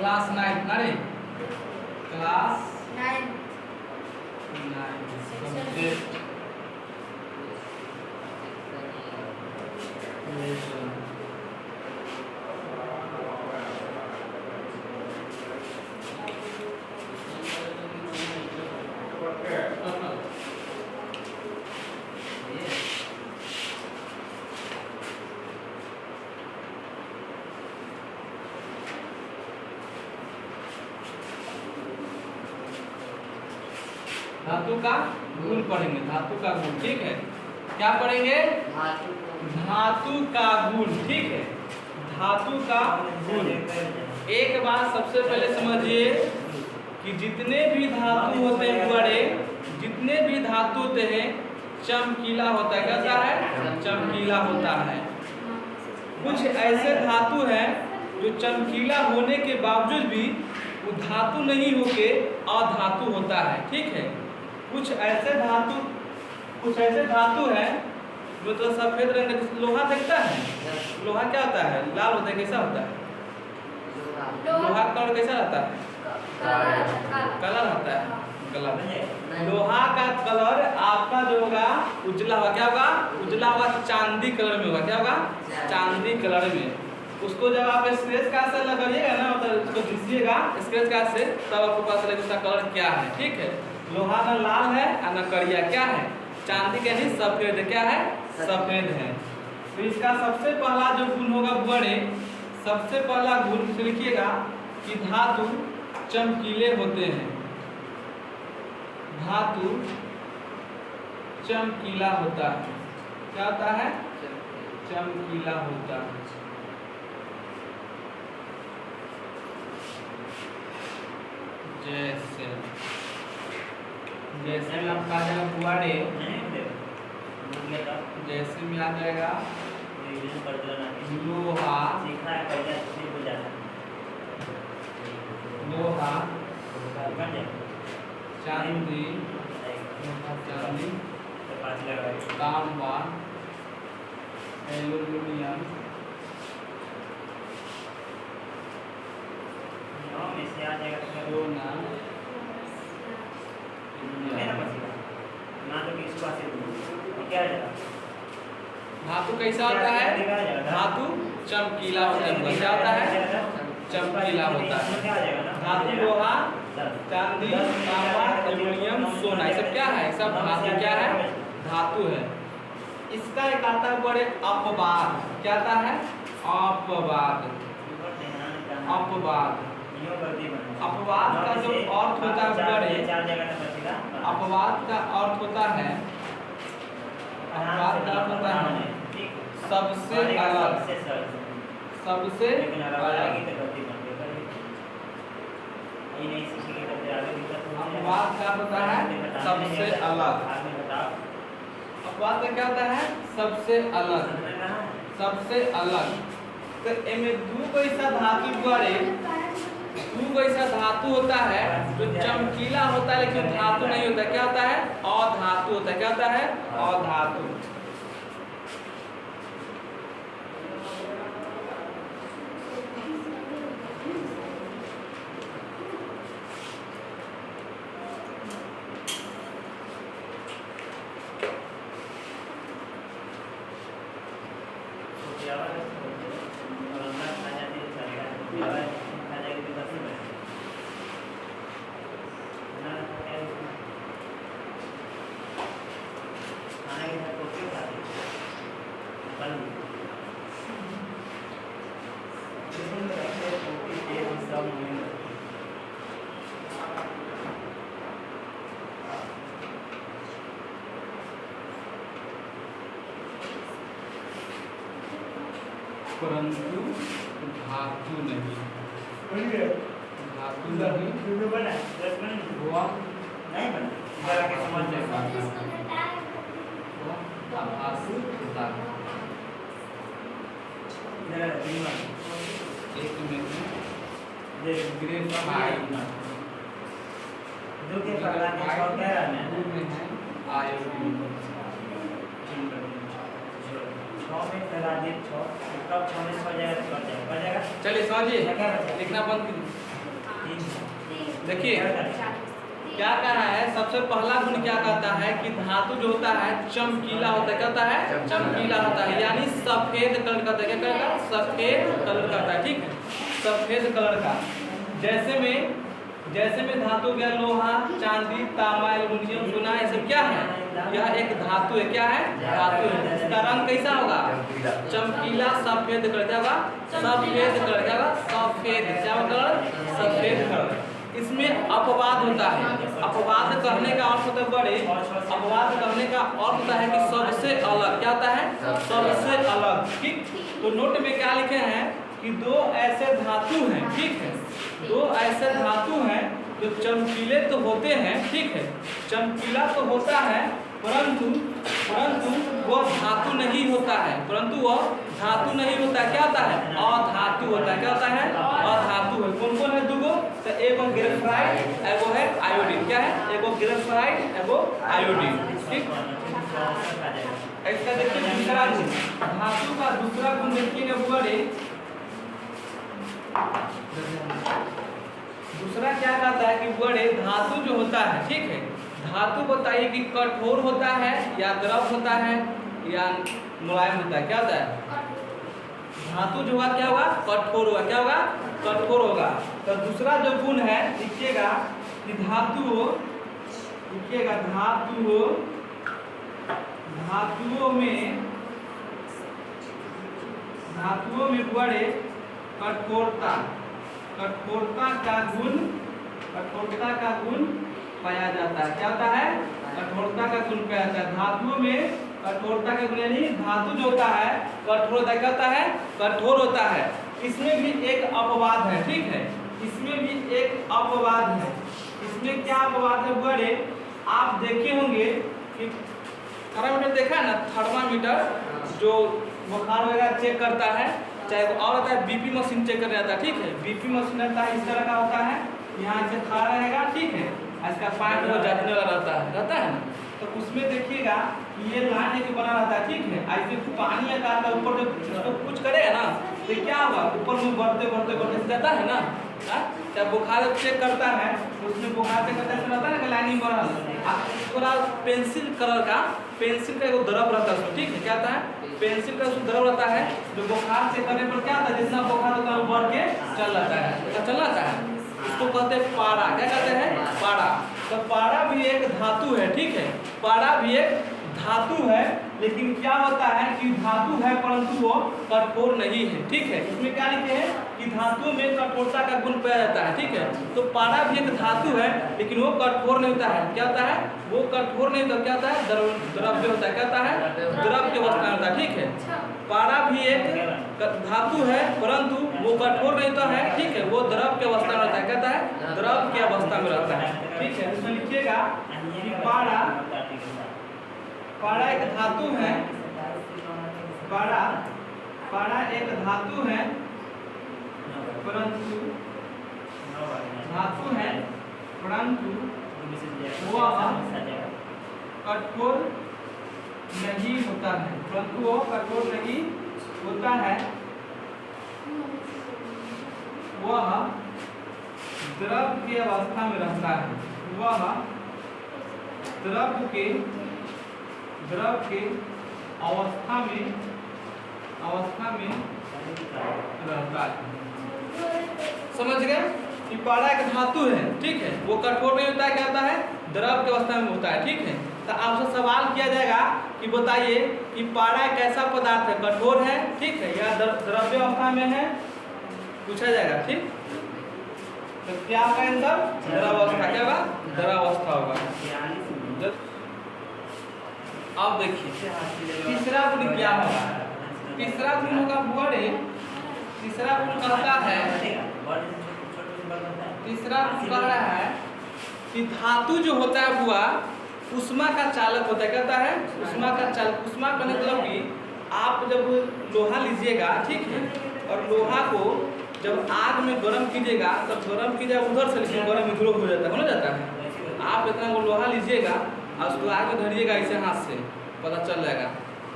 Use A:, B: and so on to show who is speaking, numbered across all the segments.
A: Class 9 अरे class
B: 9
A: subject धातु का गुण पढ़ेंगे, धातु का गुण, ठीक है। क्या पढ़ेंगे? धातु का गुण, ठीक है। धातु का गुण। एक बात सबसे पहले समझिए कि जितने भी धातु होते हैं बड़े, जितने भी धातु होते हैं चमकीला होता है। कैसा है? चमकीला होता है। कुछ ऐसे धातु हैं जो चमकीला होने के बावजूद भी वो धातु नहीं होके अधातु होता है, ठीक है। कुछ ऐसे धातु हैं जो तो सफेद रंग का, लोहा दिखता है, लोहा क्या होता है? लाल होता है। कैसा होता है? लोहा का कलर कैसा रहता है? कलर होता है, कलर। लोहा का कलर आपका जो होगा उजला होगा। क्या होगा? उजला होगा, चांदी कलर में होगा। क्या होगा? चांदी कलर में। उसको जब आप स्क्रेच कार्ड से लगाइएगा ना, मतलब उसको घिसिएगा स्क्रेच कार्ड से, तब आपको पता चलेगा उसका कलर क्या है, ठीक है। लोहा ना लाल है और ना करिया, क्या है? चांदी के नहीं, सफेद है। क्या है? सफेद है। तो इसका सबसे पहला जो गुण होगा बड़े, सबसे पहला गुण लिखिएगा कि धातु चमकीले होते हैं। धातु चमकीला होता है। क्या होता है? चमकीला होता है। जैसे में आपका आ जाएगा बुआड़े, जैसे में आ जाएगा लोहा, लोहा, चांदी, चांदी, तांबा, एल्यूमिनियम, सोना, धातु कैसा होता है? धातु चमकीला होता है। क्या होता है? चमकीला होता है। धातु लोहा, चांदी, तांबा, एल्यूमिनियम, सोना, ये सब क्या है? सब धातु क्या है? धातु है। इसका एक आता है बड़े अपवाद। क्या आता है? अपवाद। अपवाद। अपवाद का जो अर्थ होता है बड़े, अपवाद का अर्थ होता है, अपवाद का अर्थ होता है सबसे अलग, सबसे अलग। अपवाद का होता है सबसे अलग। अपवाद का क्या होता है? सबसे अलग, सबसे अलग। तो इनमें दो ऐसा धातु बड़े, दो ऐसा धातु होता है जो चमकीला होता है लेकिन धातु नहीं होता। क्या होता है? अधातु होता है। क्या होता है? अधातु। परंतु धातु नहीं, धातु नहीं हुआ आभासी होता है। एक मिनट ग्रेफाइट
C: दो के प्रकार में और क्या है
A: आयोडीन
C: 6 में लगा दिए 6 कब 6 में पड़ जाएगा तो पड़ जाएगा।
A: चलिए समझिए लिखना बंद कीजिए। देखिए क्या कह रहा है, सबसे पहला गुण क्या कहता है कि धातु जो होता है चमकीला होता है। क्या होता है? चमकीला होता है, यानी सफेद कलर का होता है। क्या कलर का? सफेद कलर का होता है। ठीक है, सफेद कलर का। जैसे में धातु गया लोहा, चांदी, तांबा, एल्युमिनियम, सोना, ये सब क्या है? यह एक धातु है। क्या है? धातु है। इसका रंग कैसा होगा? चमकीला सफेद कलर। क्या होगा? सफेद कलर। क्या होगा? सफेद। क्या कलर? सफेद कलर। इसमें अपवाद होता है। अपवाद करने का अर्थ होता है बड़े, अपवाद करने का अर्थ होता है कि सबसे अलग। क्या होता है? सबसे अलग। ठीक, तो नोट में क्या लिखे हैं कि दो ऐसे धातु हैं। ठीक है, दो ऐसे धातु हैं जो चमकीले तो होते हैं। ठीक है, चमकीला तो होता है, परंतु वह धातु नहीं होता है। परंतु वह धातु नहीं होता है। क्या होता है? अधातु होता है। क्या होता है? अधातु है। कौन कौन है? दूगो, तो एगो ग्रेफाइट, एगो है आयोडीन। क्या है? एगो ग्रेफाइट, एगो आयोडीन। ठीक, ऐसा देखिए दूसरा गुण, धातु का दूसरा गुण देखिएगा बड़े। दूसरा क्या कहता है कि बड़े धातु जो होता है, ठीक है, धातु बताइए कि कठोर होता है या द्रव होता है या मुलायम होता है। क्या होता है? धातु जो होगा क्या होगा? कठोर होगा। क्या होगा? कठोर होगा। तो दूसरा जो गुण है लिखिएगा कि धातुओं में बड़े कठोरता का गुण पाया जाता है। क्या होता है? कठोरता का गुण पाया जाता है। धातुओं में कठोरता का गुण, यानी धातु जो होता है कठोर होता है। क्या होता है? कठोर होता है। इसमें भी एक अपवाद है। ठीक है, इसमें भी एक अपवाद है। इसमें क्या अपवाद है बड़े? आप देखे होंगे कि थर्मामीटर देखा है ना, थर्मामीटर जो बुखार वगैरह चेक करता है, चाहे वो और होता है बीपी मशीन चेक करने आता है। ठीक है, बीपी मशीन रहता है, इस तरह का होता है, यहाँ से खड़ा रहेगा। ठीक है, इसका पाइप वो जाने वाला रहता है ना, तो उसमें देखिएगा कि ये लाइन एक बना रहता है। ठीक है, ऐसे पानी आकार का ऊपर जब इसको कुछ करेगा ना तो क्या होगा? ऊपर में बढ़ते जाता है ना। जब बुखार चेक करता है तो उसमें बुखार चेक करता है रहता है ना, लाइनिंग बढ़ा थोड़ा पेंसिल कलर का, पेंसिल का एक द्रव रहता है उसमें। ठीक है, क्या होता है? पेंसिल का उसमें द्रव रहता है, जो बुखार चेक करने पर क्या होता है, जितना बुखार होता है वो बढ़ के चल जाता है। इसको कहते हैं पारा। क्या कहते हैं? पारा। तो पारा भी एक धातु है। ठीक है, पारा भी एक धातु है, लेकिन क्या होता है कि धातु है परंतु वो कठोर नहीं है। ठीक है, इसमें क्या लिखे हैं कि धातु में कठोरता का गुण पाया जाता है। ठीक है, तो पारा भी एक धातु है, लेकिन वो कठोर नहीं होता है। क्या होता है? वो कठोर नहीं होता। क्या होता है? द्रव्य होता है। क्या होता है? द्रव्य अवस्था में होता है। ठीक है, पारा भी एक धातु है, परंतु वो कठोर नहीं होता है। ठीक है, वो द्रव की अवस्था में रहता है। कहता है? द्रव की अवस्था में रहता है। ठीक है, इसमें लिखिएगा पारा एक धातु है। पारा एक धातु है, परंतु वह कठोर नहीं होता है। परंतु वो कठोर नहीं होता है, वह द्रव की अवस्था में रहता है। वह द्रव के अवस्था में रहता है। समझ गए कि पारा एक धातु है। ठीक है, वो कठोर नहीं होता है। क्या होता है? द्रव की अवस्था में होता है। ठीक है, तो आपसे सवाल किया जाएगा कि बताइए कि पारा एक ऐसा पदार्थ है, कठोर है, ठीक है, या द्रव्य अवस्था में है, पूछा जाएगा। ठीक, तो क्या का आंसर? द्रवावस्था। क्या होगा? द्रवावस्था होगा। अब देखिए तीसरा गुण क्या होगा? तीसरा गुण होगा बड़े। तीसरा गुण कहता है, तीसरा गुण कह रहा है कि धातु जो होता है बुआ उष्मा का चालक होता है। कहता है उष्मा का चालक। उष्मा का मतलब कि आप जब लोहा लीजिएगा, ठीक है, और लोहा को जब आग में गर्म कीजिएगा तब गर्म कीजिएगा उधर से, लेकिन गर्म इधर हो जाता है। आप इतना वो लोहा लीजिएगा और उसको आग में धरिएगा ऐसे हाथ से, पता चल जाएगा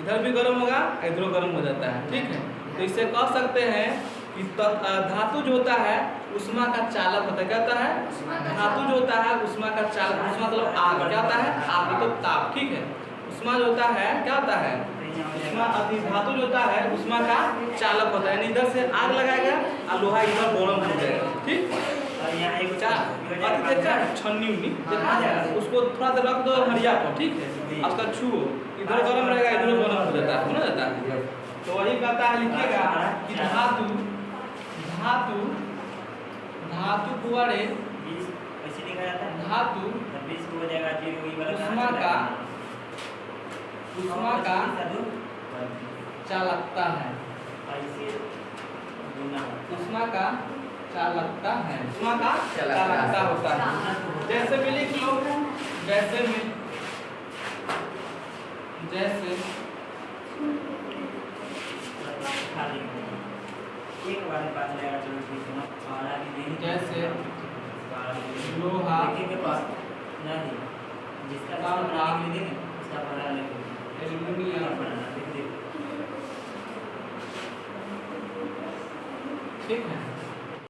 A: इधर भी गर्म होगा, इधर गर्म हो जाता है। ठीक है, तो इससे कह सकते हैं कि धातु जो होता है उष्मा का चालक होता है। क्या होता है? धातु जो होता है उष्मा का चालक। उष्मा मतलब आग। क्या होता है? आग मतलब ताप। ठीक है। उष्मा जो होता है क्या होता है? उष्मा धातु जो होता है उष्मा का चालक होता है। यानी इधर से आग लगाएगा और लोहा इधर गरम हो जाएगा। ठीक।
C: और यहाँ एक
A: देखा छन्नी उन्नी देखा जाएगा, उसको थोड़ा देर रख दो हरिया पर। ठीक है। उसका छुओ, इधर गरम रहेगा इधर गरम हो जाता है, हो जाता है। तो वही कहता है, लिखिएगा कि धातु धातु धातु कुआरे
C: 20 ऐसे लिखा जाता है।
A: धातु
C: 20 को हो जाएगा फिर वही वाला
A: उष्मा का चालकता है।
C: ऐसे गुना
A: उष्मा का चालकता है। उष्मा का चालकता होता है। जैसे भी लिख लो, जैसे
C: खाली एक बार बात लेगा चलो ठीक है ना। और आगे नहीं
A: जैसे लोहा
C: के पास नहीं जिसका बनाने के लिए देंगे उसका बना लेंगे
A: एल्युमिनियम।
C: बनाना देख
A: ठीक है।